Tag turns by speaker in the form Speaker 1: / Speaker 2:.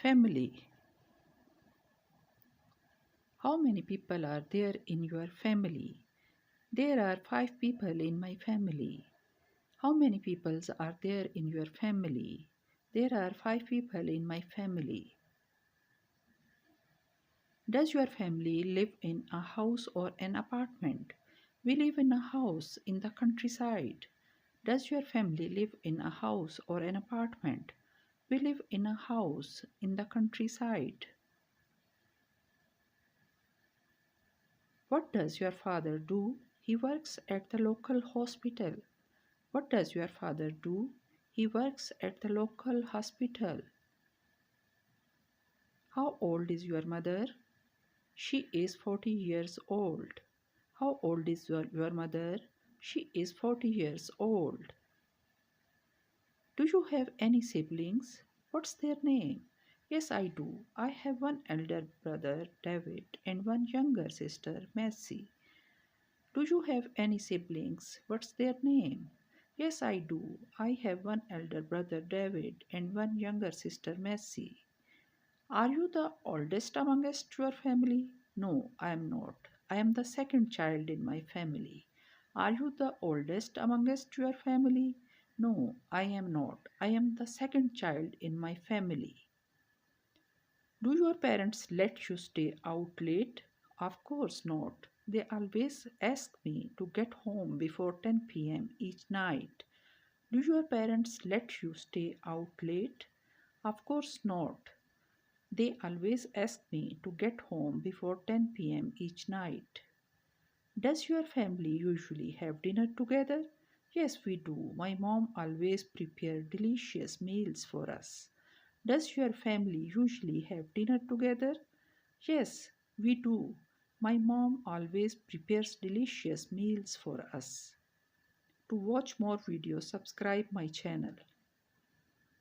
Speaker 1: Family. How many people are there in your family? There are 5 people in my family. How many people are there in your family? There are 5 people in my family. Does your family live in a house or an apartment? We live in a house in the countryside. Does your family live in a house or an apartment? We live in a house in the countryside. What does your father do? He works at the local hospital. What does your father do? He works at the local hospital. How old is your mother? She is 40 years old. How old is your mother? She is 40 years old. Do you have any siblings? What's their name? Yes, I do. I have one elder brother, David, and one younger sister, Massey. Do you have any siblings? What's their name? Yes, I do. I have one elder brother, David, and one younger sister, Massey. Are you the oldest amongst your family? No, I am not. I am the second child in my family. Are you the oldest amongst your family? No, I am not. I am the second child in my family. Do your parents let you stay out late? Of course not. They always ask me to get home before 10 p.m. each night. Do your parents let you stay out late? Of course not. They always ask me to get home before 10 p.m. each night. Does your family usually have dinner together? Yes, we do. My mom always prepares delicious meals for us. Does your family usually have dinner together? Yes, we do. My mom always prepares delicious meals for us. To watch more videos, subscribe my channel.